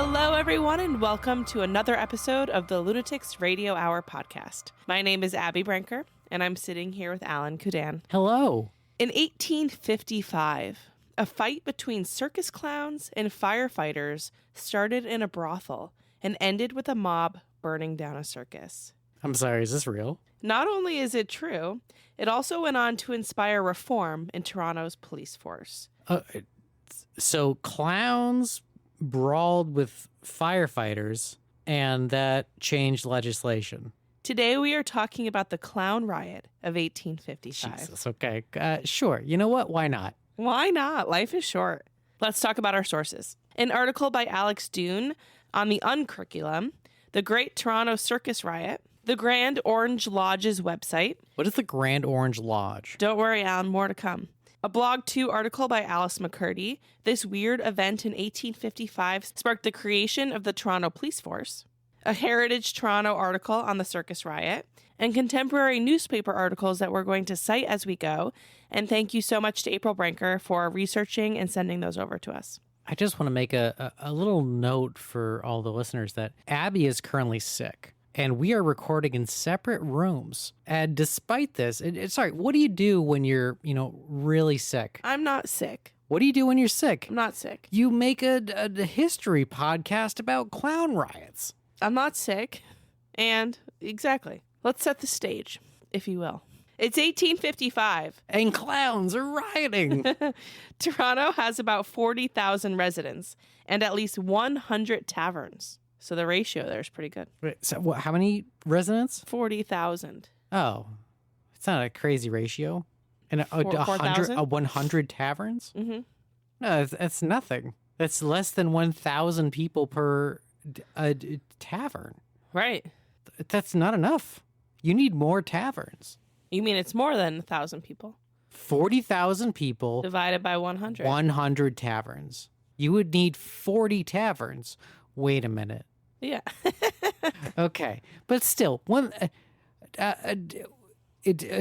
Hello, everyone, and welcome to another episode of the Lunatics Radio Hour podcast. My name is Abby Brenker, and I'm sitting here with Alan Kudan. Hello. In 1855, a fight between circus clowns and firefighters started in a brothel and ended with a mob burning down a circus. I'm sorry, is this real? Not only is it true, it also went on to inspire reform in Toronto's police force. So clowns brawled with firefighters, and that changed legislation. Today we are talking about the Clown Riot of 1855. Jesus, okay. Sure. You know what? Why not? Why not? Life is short. Let's talk about our sources. An article by Alex Doon on the Uncurriculum, the Great Toronto Circus Riot, the Grand Orange Lodge's website. What is the Grand Orange Lodge? Don't worry, Alan, more to come. A Blog 2 article by Alice McCurdy. This weird event in 1855 sparked the creation of the Toronto Police Force. A Heritage Toronto article on the Circus Riot. And contemporary newspaper articles that we're going to cite as we go. And thank you so much to April Brenker for researching and sending those over to us. I just want to make a little note for all the listeners that Abby is currently sick. And we are recording in separate rooms. And despite this, sorry, what do you do when you're, really sick? I'm not sick. What do you do when you're sick? I'm not sick. You make a history podcast about clown riots. I'm not sick. And exactly. Let's set the stage, if you will. It's 1855. And clowns are rioting. Toronto has about 40,000 residents and at least 100 taverns. So the ratio there is pretty good. Wait, so how many residents? 40,000. Oh, it's not a crazy ratio. And 100 taverns? Mm-hmm. No, that's nothing. That's less than 1,000 people per tavern. Right. That's not enough. You need more taverns. You mean it's more than 1,000 people? 40,000 people. Divided by 100. 100 taverns. You would need 40 taverns. Wait a minute. Yeah. Okay, but still,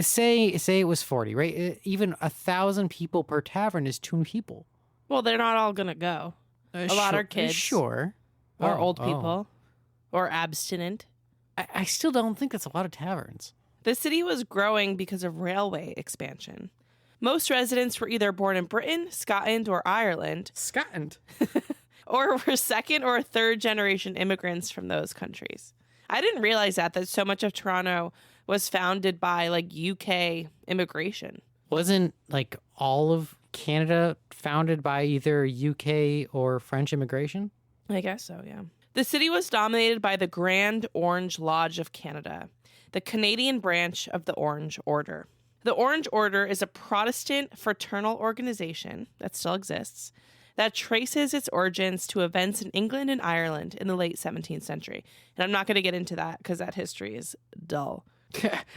say it was 40, right? Even 1,000 people per tavern is 2 people. Well, they're not all gonna go. A lot are kids, sure, or old people, or abstinent. I still don't think that's a lot of taverns. The city was growing because of railway expansion. Most residents were either born in Britain, Scotland, or Ireland. Scotland. Or were second or third generation immigrants from those countries. I didn't realize that so much of Toronto was founded by UK immigration. Wasn't all of Canada founded by either UK or French immigration? I guess so, yeah. The city was dominated by the Grand Orange Lodge of Canada, the Canadian branch of the Orange Order. The Orange Order is a Protestant fraternal organization that still exists that traces its origins to events in England and Ireland in the late 17th century. And I'm not going to get into that because that history is dull.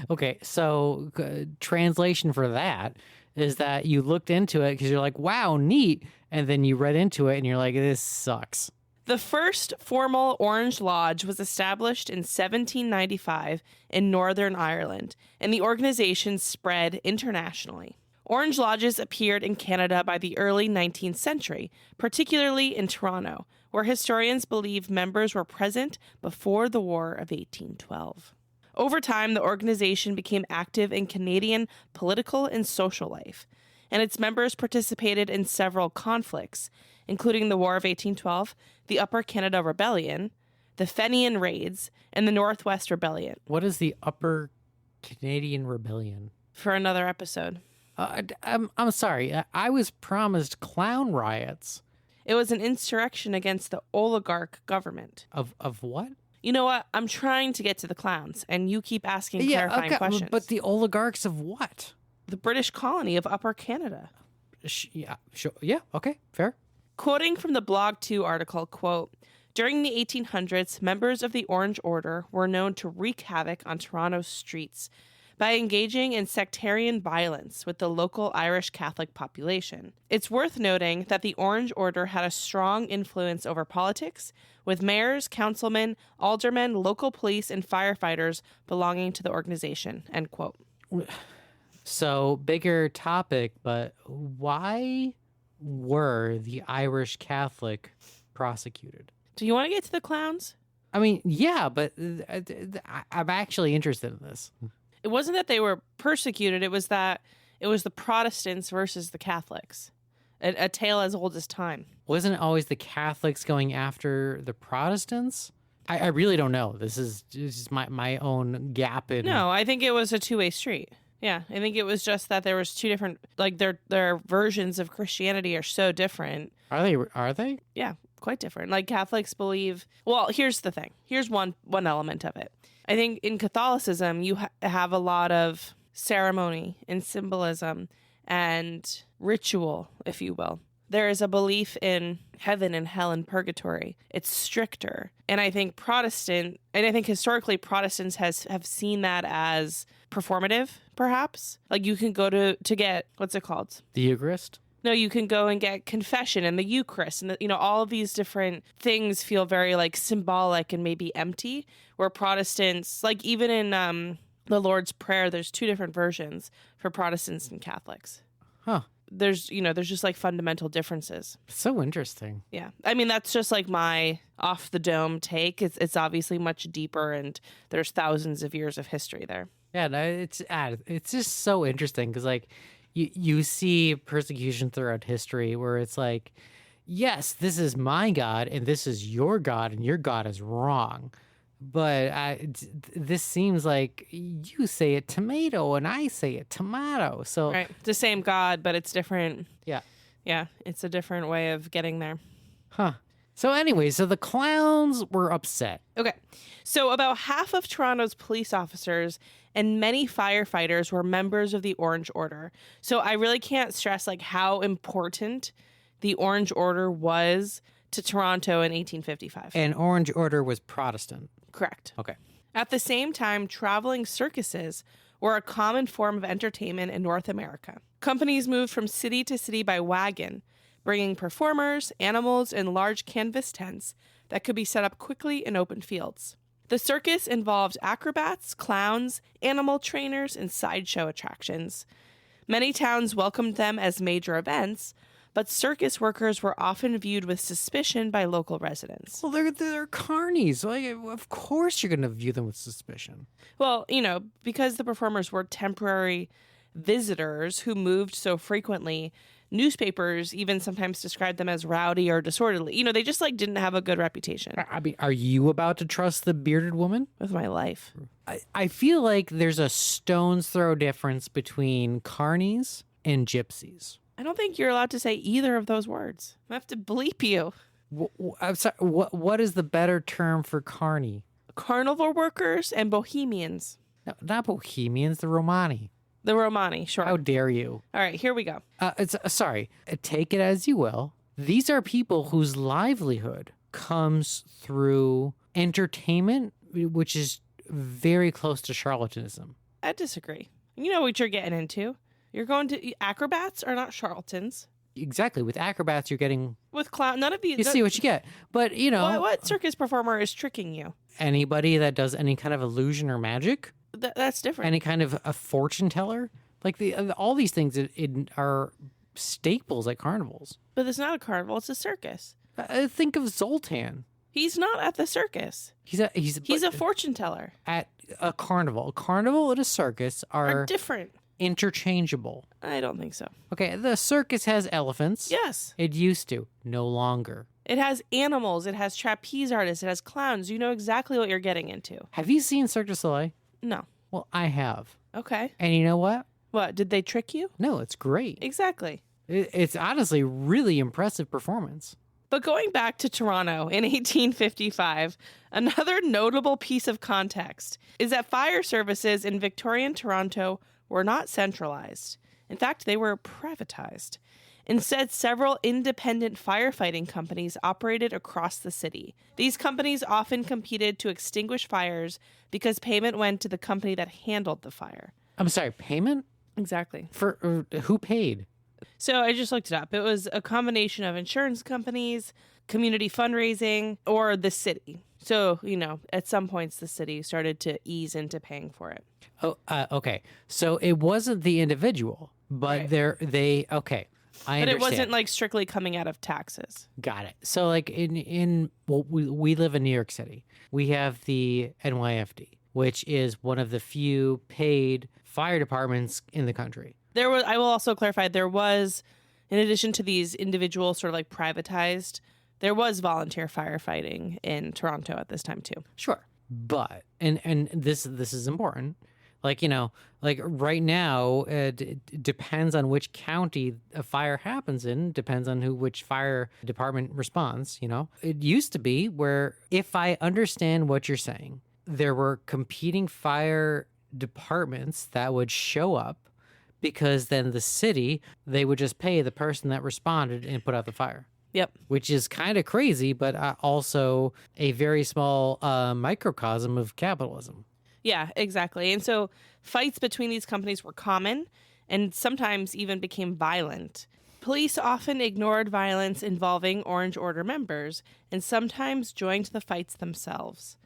Okay, so translation for that is that you looked into it because you're like, wow, neat. And then you read into it and you're like, this sucks. The first formal Orange Lodge was established in 1795 in Northern Ireland, and the organization spread internationally. Orange Lodges appeared in Canada by the early 19th century, particularly in Toronto, where historians believe members were present before the War of 1812. Over time, the organization became active in Canadian political and social life, and its members participated in several conflicts, including the War of 1812, the Upper Canada Rebellion, the Fenian Raids, and the Northwest Rebellion. What is the Upper Canadian Rebellion? For another episode. I'm sorry. I was promised clown riots. It was an insurrection against the oligarch government. Of what? You know what? I'm trying to get to the clowns, and you keep asking clarifying questions. But the oligarchs of what? The British colony of Upper Canada. Yeah, sure. Yeah, okay, fair. Quoting from the Blog 2 article, quote, during the 1800s, members of the Orange Order were known to wreak havoc on Toronto's streets by engaging in sectarian violence with the local Irish Catholic population. It's worth noting that the Orange Order had a strong influence over politics, with mayors, councilmen, aldermen, local police, and firefighters belonging to the organization, end quote. So, bigger topic, but why were the Irish Catholic prosecuted? Do you want to get to the clowns? I mean, yeah, but I'm actually interested in this. It wasn't that they were persecuted. It was that it was the Protestants versus the Catholics. A tale as old as time. Wasn't it always the Catholics going after the Protestants? I really don't know. This is just my own gap in... No, I think it was a two-way street. Yeah, I think it was just that there was two different... Like, their versions of Christianity are so different. Are they? Yeah, quite different. Like, Catholics believe... Well, here's the thing. Here's one element of it. I think in Catholicism, you have a lot of ceremony and symbolism and ritual, if you will. There is a belief in heaven and hell and purgatory. It's stricter. And I think historically Protestants have seen that as performative, perhaps. Like you can go to get, what's it called? The Eucharist? No, you can go and get confession and the Eucharist and all of these different things feel very like symbolic and maybe empty, where Protestants, like even in the Lord's Prayer, there's two different versions for Protestants and Catholics. Huh. There's just like fundamental differences. So interesting. Yeah. I mean, that's just like my off the dome take. It's obviously much deeper and there's thousands of years of history there. Yeah, no, it's just so interesting because like you see persecution throughout history where it's like, yes, this is my God and this is your God and your God is wrong. But this seems like you say it tomato and I say it tomato. So right, the same God, but it's different. Yeah. Yeah, it's a different way of getting there. Huh. So anyway, so the clowns were upset. Okay. So about half of Toronto's police officers and many firefighters were members of the Orange Order. So I really can't stress like how important the Orange Order was to Toronto in 1855. And Orange Order was Protestant. Correct. Okay. At the same time, traveling circuses were a common form of entertainment in North America. Companies moved from city to city by wagon, bringing performers, animals, and large canvas tents that could be set up quickly in open fields. The circus involved acrobats, clowns, animal trainers, and sideshow attractions. Many towns welcomed them as major events, but circus workers were often viewed with suspicion by local residents. Well, they're carnies. Like, of course you're going to view them with suspicion. Well, because the performers were temporary visitors who moved so frequently, newspapers even sometimes described them as rowdy or disorderly. They just didn't have a good reputation. I mean, are you about to trust the bearded woman? With my life. I feel like there's a stone's throw difference between carnies and gypsies. I don't think you're allowed to say either of those words. I have to bleep you. I'm sorry. What is the better term for carny? Carnival workers and bohemians. No, not bohemians. The Romani. The Romani, sure. How dare you? All right, here we go. Sorry. Take it as you will. These are people whose livelihood comes through entertainment, which is very close to charlatanism. I disagree. You know what you're getting into. You're going to... Acrobats are not charlatans. Exactly. With acrobats, you're getting... With clown... None of these... You see what you get. But, What circus performer is tricking you? Anybody that does any kind of illusion or magic. That's different. Any kind of a fortune teller. Like all these things are staples at carnivals. But it's not a carnival. It's a circus. Think of Zoltan. He's not at the circus. He's a fortune teller. At a carnival. A carnival and a circus are different. Interchangeable. I don't think so. Okay, the circus has elephants. Yes. It used to. No longer. It has animals. It has trapeze artists. It has clowns. You know exactly what you're getting into. Have you seen Cirque du Soleil? No. Well, I have. Okay. And you know what? What? Did they trick you? No, it's great. Exactly. It's honestly really impressive performance. But going back to Toronto in 1855, another notable piece of context is that fire services in Victorian Toronto were not centralized. In fact, they were privatized. Instead, several independent firefighting companies operated across the city. These companies often competed to extinguish fires because payment went to the company that handled the fire. I'm sorry, payment? Exactly. For who paid? So I just looked it up. It was a combination of insurance companies, community fundraising, or the city. So, at some points the city started to ease into paying for it. Oh, okay. So it wasn't the individual, but Right. okay. I But understand. it wasn't like strictly coming out of taxes. Got it. So like we live in New York City. We have the NYFD, which is one of the few paid fire departments in the country. I will also clarify, there was, in addition to these individual sort of like privatized, there was volunteer firefighting in Toronto at this time too. Sure. But and this is important. Like, like right now, it depends on which county a fire happens in, depends on which fire department responds, It used to be where, if I understand what you're saying, there were competing fire departments that would show up because then the city, they would just pay the person that responded and put out the fire. Yep. Which is kind of crazy, but also a very small microcosm of capitalism. Yeah, exactly. And so fights between these companies were common and sometimes even became violent. Police often ignored violence involving Orange Order members and sometimes joined the fights themselves.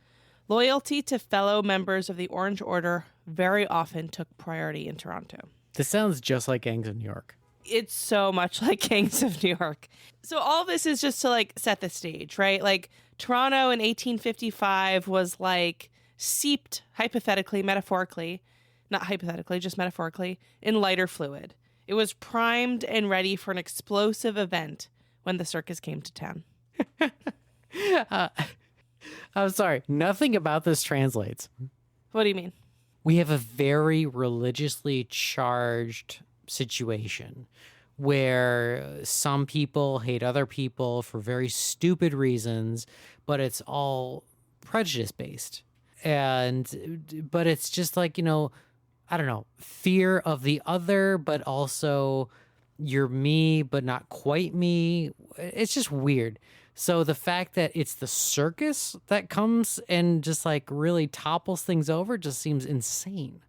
Loyalty to fellow members of the Orange Order very often took priority in Toronto. This sounds just like Gangs of New York. It's so much like Gangs of New York. So all this is just to like set the stage, right? Like Toronto in 1855 was like seeped, hypothetically, metaphorically, not hypothetically, just metaphorically, in lighter fluid. It was primed and ready for an explosive event when the circus came to town. I'm sorry. Nothing about this translates. What do you mean? We have a very religiously charged situation where some people hate other people for very stupid reasons, but it's all prejudice based. But it's just like, I don't know, fear of the other, but also you're me, but not quite me. It's just weird. So the fact that it's the circus that comes and just like really topples things over just seems insane.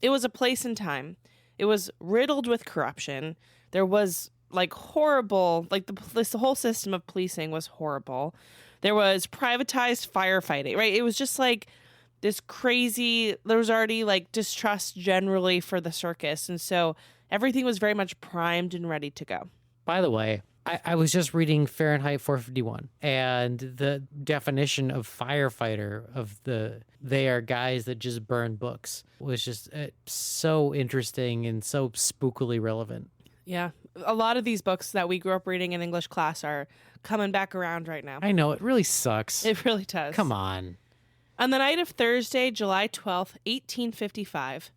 It was a place and time. It was riddled with corruption. There was like horrible, like the whole system of policing was horrible. There was privatized firefighting, right? It was just like this crazy, there was already like distrust generally for the circus. And so everything was very much primed and ready to go. By the way, I was just reading Fahrenheit 451, and the definition of firefighter they are guys that just burn books was just so interesting and so spookily relevant. Yeah. A lot of these books that we grew up reading in English class are coming back around right now. I know, it really sucks. It really does. Come on. On the night of Thursday, July 12th, 1855,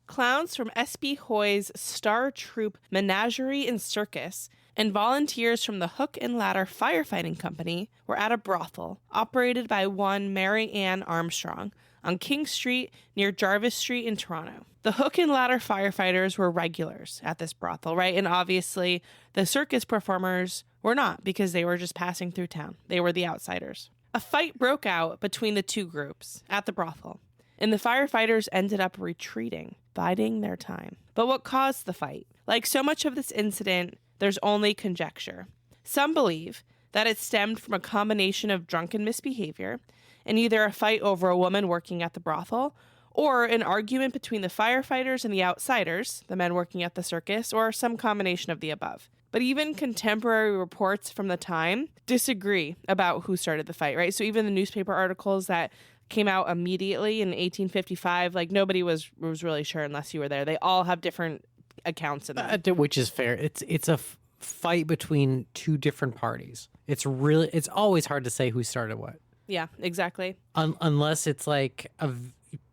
clowns from S.B. Hoy's Star Troupe Menagerie and Circus and volunteers from the Hook and Ladder Firefighting Company were at a brothel operated by one Mary Ann Armstrong on King Street near Jarvis Street in Toronto. The Hook and Ladder firefighters were regulars at this brothel, right? And obviously the circus performers were not, because they were just passing through town. They were the outsiders. A fight broke out between the two groups at the brothel, and the firefighters ended up retreating, biding their time. But what caused the fight? Like so much of this incident, there's only conjecture. Some believe that it stemmed from a combination of drunken misbehavior and either a fight over a woman working at the brothel or an argument between the firefighters and the outsiders, the men working at the circus, or some combination of the above. But even contemporary reports from the time disagree about who started the fight, right? So even the newspaper articles that came out immediately in 1855, like nobody was really sure unless you were there. They all have different accounts in them. Which is fair. It's a fight between two different parties. It's always hard to say who started what. Yeah, exactly. Unless it's like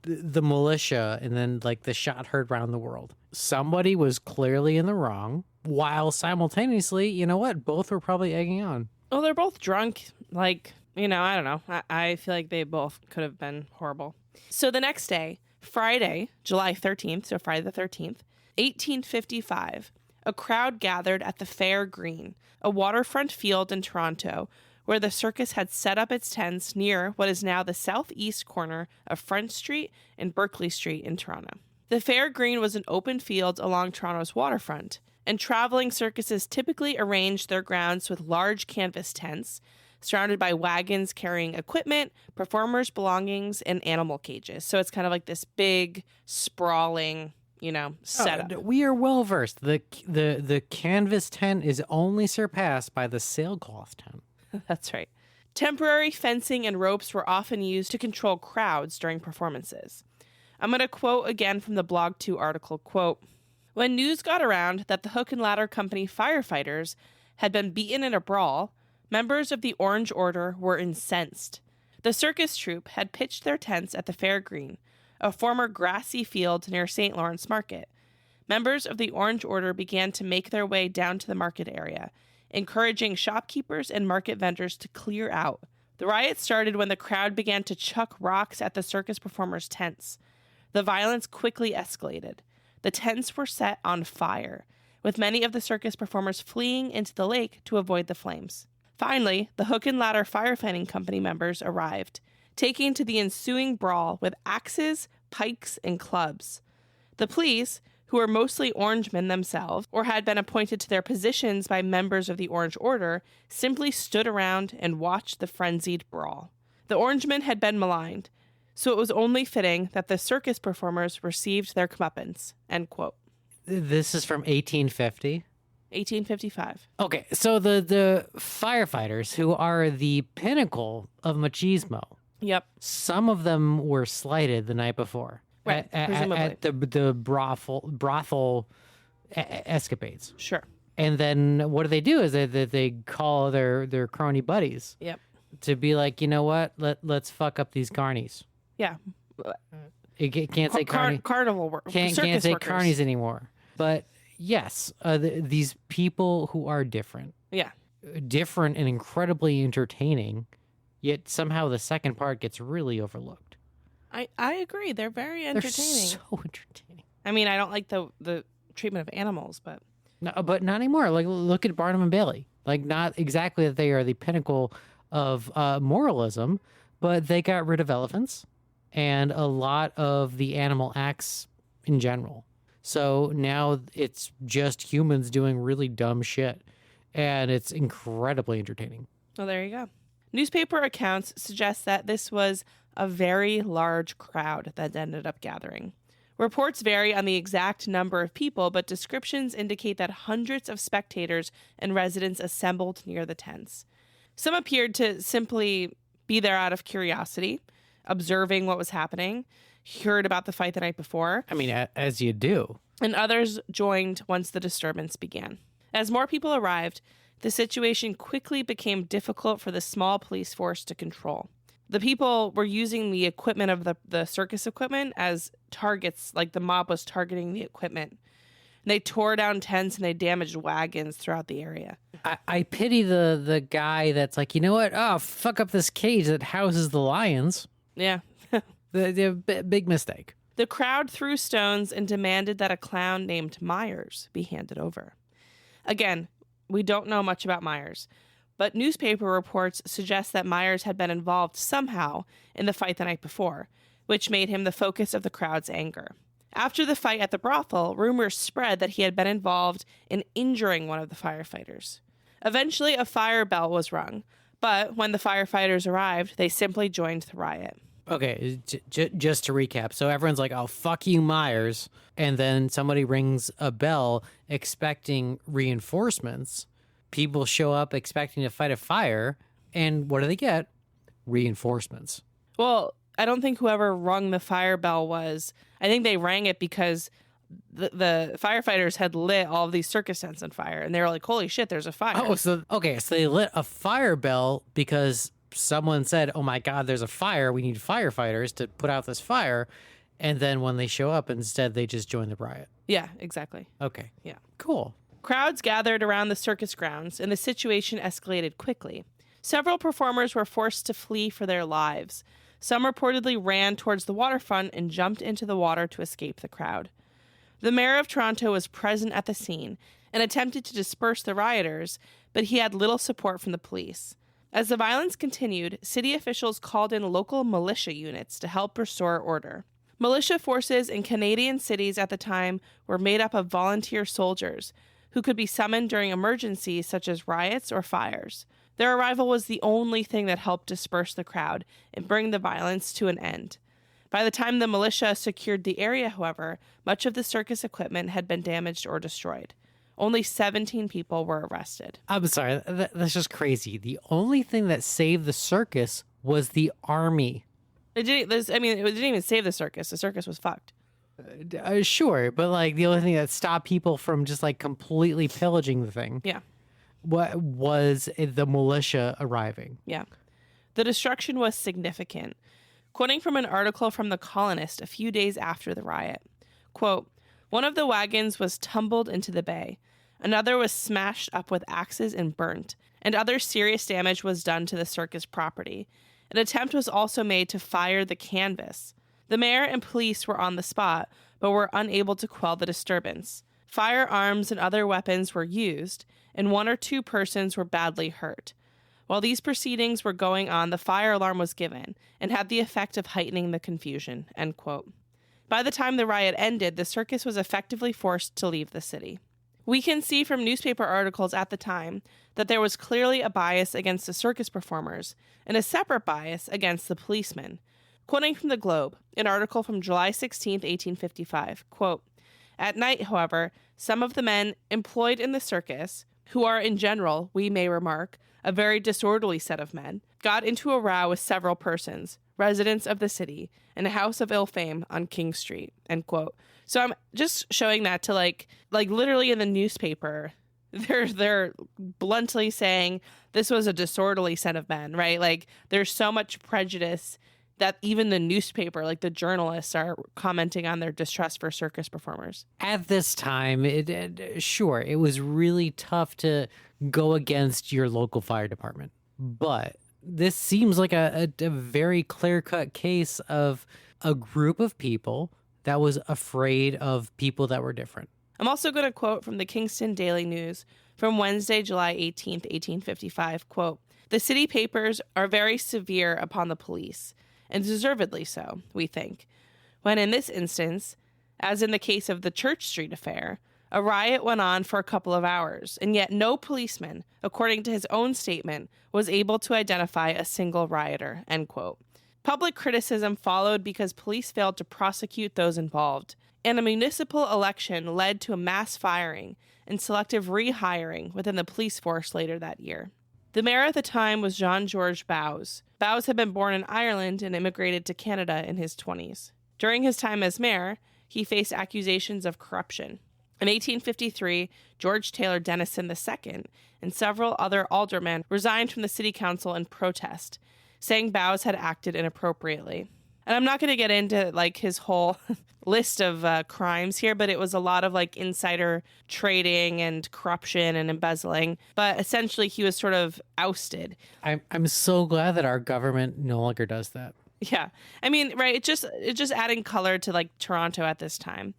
the militia and then like the shot heard around the world. Somebody was clearly in the wrong, while simultaneously, you know what? Both were probably egging on. Well, they're both drunk. Like, I don't know. I feel like they both could have been horrible. So the next day, Friday, July 13th, so Friday the 13th, 1855, a crowd gathered at the Fair Green, a waterfront field in Toronto, where the circus had set up its tents near what is now the southeast corner of Front Street and Berkeley Street in Toronto. The Fair Green was an open field along Toronto's waterfront, and traveling circuses typically arranged their grounds with large canvas tents, surrounded by wagons carrying equipment, performers' belongings, and animal cages. So it's kind of like this big, sprawling setup. We are well versed. The canvas tent is only surpassed by the sailcloth tent. That's right. Temporary fencing and ropes were often used to control crowds during performances. I'm going to quote again from the Blog 2 article, quote, "When news got around that the hook and ladder company firefighters had been beaten in a brawl, members of the Orange Order were incensed. The circus troupe had pitched their tents at the Fair Green, a former grassy field near St. Lawrence Market. Members of the Orange Order began to make their way down to the market area, encouraging shopkeepers and market vendors to clear out. The riot started when the crowd began to chuck rocks at the circus performers' tents. The violence quickly escalated. The tents were set on fire, with many of the circus performers fleeing into the lake to avoid the flames. Finally, the Hook and Ladder Firefighting Company members arrived, taking to the ensuing brawl with axes, pikes, and clubs. The police, who were mostly Orangemen themselves, or had been appointed to their positions by members of the Orange Order, simply stood around and watched the frenzied brawl. The Orangemen had been maligned, so it was only fitting that the circus performers received their comeuppance." End quote. This is from 1850. 1855. Okay, so the firefighters, who are the pinnacle of machismo, Yep. some of them were slighted the night before. Right, presumably. At the brothel escapades. Sure. And then what do is they call their crony buddies. Yep. To be like, you know what? Let's fuck up these carnies. Yeah. You can't say carny. Carnival work. Can't say carnies anymore. But yes, these people who are different. Yeah. Different and incredibly entertaining, yet somehow the second part gets really overlooked. I agree. They're very entertaining. They're so entertaining. I mean, I don't like the treatment of animals, but... No, but not anymore. Like, look at Barnum and Bailey. Like, not exactly that they are the pinnacle of moralism, but they got rid of elephants and a lot of the animal acts in general. So now it's just humans doing really dumb shit, and it's incredibly entertaining. Well, there you go. Newspaper accounts suggest that this was a very large crowd that ended up gathering. Reports vary on the exact number of people, but descriptions indicate that hundreds of spectators and residents assembled near the tents. Some appeared to simply be there out of curiosity, observing what was happening, heard about the fight the night before. I mean, as you do. And others joined once the disturbance began. As more people arrived, the situation quickly became difficult for the small police force to control. The people were using the equipment of the circus equipment as targets, like the mob was targeting the equipment. And they tore down tents and they damaged wagons throughout the area. I pity the guy that's like, you know what? Oh, fuck up this cage that houses the lions. Yeah. the big mistake. The crowd threw stones and demanded that a clown named Myers be handed over. Again, we don't know much about Myers, but newspaper reports suggest that Myers had been involved somehow in the fight the night before, which made him the focus of the crowd's anger. After the fight at the brothel, rumors spread that he had been involved in injuring one of the firefighters. Eventually, a fire bell was rung, but when the firefighters arrived, they simply joined the riot. Okay, just to recap. So everyone's like, oh, fuck you, Myers. And then somebody rings a bell expecting reinforcements. People show up expecting to fight a fire. And what do they get? Reinforcements. Well, I don't think whoever rung the fire bell was... I think they rang it because the firefighters had lit all of these circus tents on fire. And they were like, holy shit, there's a fire. Oh, so they lit a fire bell because... someone said, oh my God, there's a fire. We need firefighters to put out this fire. And then when they show up, instead, they just join the riot. Yeah, exactly. Okay. Yeah. Cool. Crowds gathered around the circus grounds, and the situation escalated quickly. Several performers were forced to flee for their lives. Some reportedly ran towards the waterfront and jumped into the water to escape the crowd. The mayor of Toronto was present at the scene and attempted to disperse the rioters, but he had little support from the police. As the violence continued, city officials called in local militia units to help restore order. Militia forces in Canadian cities at the time were made up of volunteer soldiers who could be summoned during emergencies such as riots or fires. Their arrival was the only thing that helped disperse the crowd and bring the violence to an end. By the time the militia secured the area, however, much of the circus equipment had been damaged or destroyed. Only 17 people were arrested. I'm sorry, that's just crazy. The only thing that saved the circus was the army. It didn't even save the circus. The circus was fucked. Sure, but like the only thing that stopped people from just like completely pillaging the thing. Yeah. What was the militia arriving? Yeah. The destruction was significant. Quoting from an article from The Colonist a few days after the riot, quote, "One of the wagons was tumbled into the bay. Another was smashed up with axes and burnt, and other serious damage was done to the circus property. An attempt was also made to fire the canvas. The mayor and police were on the spot, but were unable to quell the disturbance. Firearms and other weapons were used, and 1 or 2 persons were badly hurt. While these proceedings were going on, the fire alarm was given and had the effect of heightening the confusion," end quote. By the time the riot ended, the circus was effectively forced to leave the city. We can see from newspaper articles at the time that there was clearly a bias against the circus performers and a separate bias against the policemen. Quoting from the Globe, an article from July 16, 1855, quote, "At night, however, some of the men employed in the circus, who are in general, we may remark, a very disorderly set of men, got into a row with several persons, residents of the city, in a house of ill fame on King Street," end quote. So I'm just showing that to like literally in the newspaper, they're bluntly saying this was a disorderly set of men, right? Like there's so much prejudice that even the newspaper, like the journalists, are commenting on their distrust for circus performers. At this time, sure, it was really tough to go against your local fire department. But this seems like a very clear-cut case of a group of people that was afraid of people that were different. I'm also going to quote from the Kingston Daily News from Wednesday, July 18th, 1855, quote, "The city papers are very severe upon the police, and deservedly so, we think, when in this instance, as in the case of the Church Street affair, a riot went on for a couple of hours, and yet no policeman, according to his own statement, was able to identify a single rioter," end quote. Public criticism followed because police failed to prosecute those involved, and a municipal election led to a mass firing and selective rehiring within the police force later that year. The mayor at the time was John George Bowes. Bowes had been born in Ireland and immigrated to Canada in his 20s. During his time as mayor, he faced accusations of corruption. In 1853, George Taylor Denison II and several other aldermen resigned from the city council in protest, saying Bowes had acted inappropriately. And I'm not going to get into like his whole list of crimes here, but it was a lot of like insider trading and corruption and embezzling. But essentially, he was sort of ousted. I'm so glad that our government no longer does that. Yeah, I mean, right? It's just adding color to like Toronto at this time.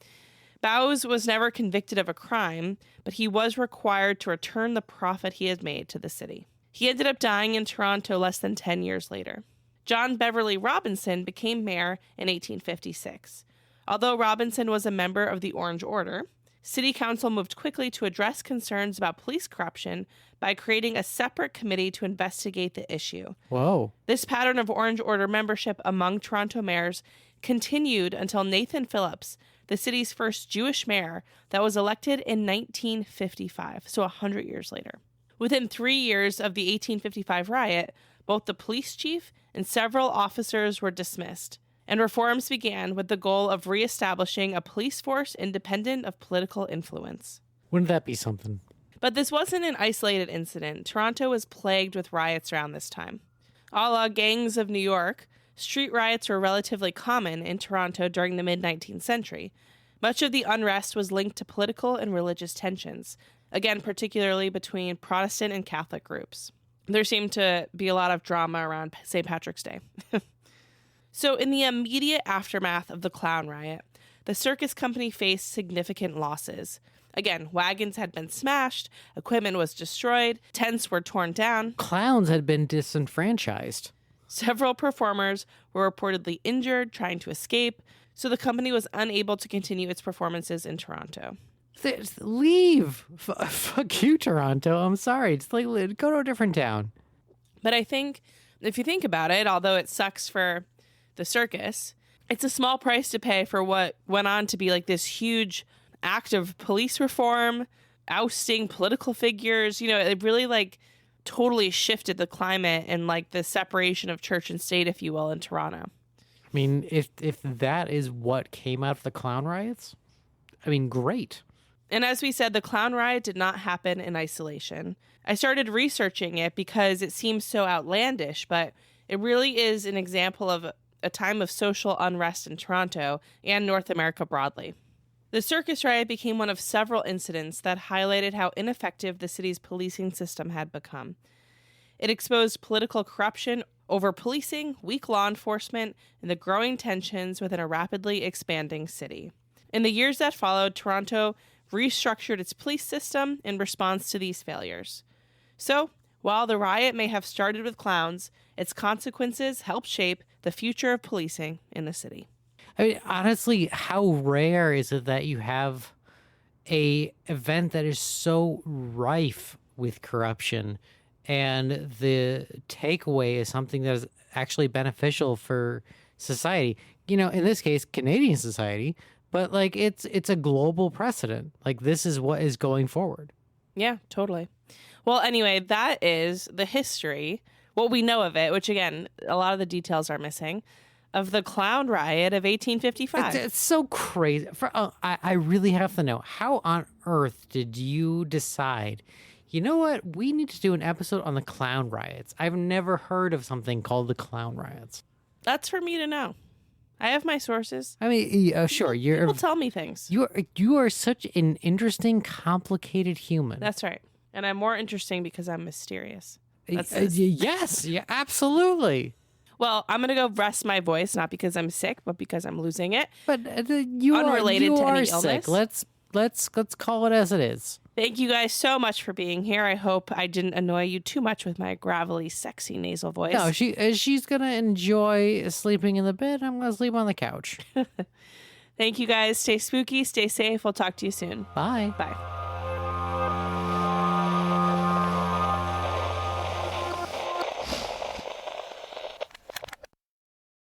Bowes was never convicted of a crime, but he was required to return the profit he had made to the city. He ended up dying in Toronto less than 10 years later. John Beverly Robinson became mayor in 1856. Although Robinson was a member of the Orange Order, City Council moved quickly to address concerns about police corruption by creating a separate committee to investigate the issue. Whoa. This pattern of Orange Order membership among Toronto mayors continued until Nathan Phillips, the city's first Jewish mayor, that was elected in 1955, so 100 years later. Within 3 years of the 1855 riot, both the police chief and several officers were dismissed, and reforms began with the goal of reestablishing a police force independent of political influence. Wouldn't that be something? But this wasn't an isolated incident. Toronto was plagued with riots around this time. A la Gangs of New York, street riots were relatively common in Toronto during the mid-19th century. Much of the unrest was linked to political and religious tensions, again, particularly between Protestant and Catholic groups. There seemed to be a lot of drama around St. Patrick's Day. So in the immediate aftermath of the Clown Riot, the circus company faced significant losses. Again, wagons had been smashed, equipment was destroyed, tents were torn down. Clowns had been disenfranchised. Several performers were reportedly injured trying to escape, so the company was unable to continue its performances in Toronto. Leave. Fuck you, Toronto. I'm sorry. Just like go to a different town. But I think, if you think about it, although it sucks for the circus, It's a small price to pay for what went on to be like this huge act of police reform, ousting political figures. You know, it really like totally shifted the climate and like the separation of church and state, if you will, in Toronto. I mean, if that is what came out of the clown riots, I mean, great. And as we said, the Clown Riot did not happen in isolation. I started researching it because it seems so outlandish, but it really is an example of a time of social unrest in Toronto and North America broadly. The circus riot became one of several incidents that highlighted how ineffective the city's policing system had become. It exposed political corruption, over-policing, weak law enforcement, and the growing tensions within a rapidly expanding city. In the years that followed, Toronto restructured its police system in response to these failures. So, while the riot may have started with clowns, its consequences helped shape the future of policing in the city. I mean, honestly, how rare is it that you have a event that is so rife with corruption and the takeaway is something that is actually beneficial for society? You know, in this case, Canadian society, but like it's a global precedent. Like this is what is going forward. Yeah, totally. Well, anyway, that is the history, what we know of it, which again, a lot of the details are missing, of the Clown Riot of 1855. It's so crazy. I really have to know, how on earth did you decide, you know what, we need to do an episode on the Clown Riots? I've never heard of something called the Clown Riots. That's for me to know. I have my sources. I mean, sure. People tell me things. You are such an interesting, complicated human. That's right. And I'm more interesting because I'm mysterious. Yes, yeah, absolutely. Well, I'm going to go rest my voice, not because I'm sick, but because I'm losing it. But you Unrelated to any sick. illness. Let's call it as it is. Thank you guys so much for being here. I hope I didn't annoy you too much with my gravelly, sexy nasal voice. No, she's going to enjoy sleeping in the bed. I'm going to sleep on the couch. Thank you guys. Stay spooky. Stay safe. We'll talk to you soon. Bye. Bye.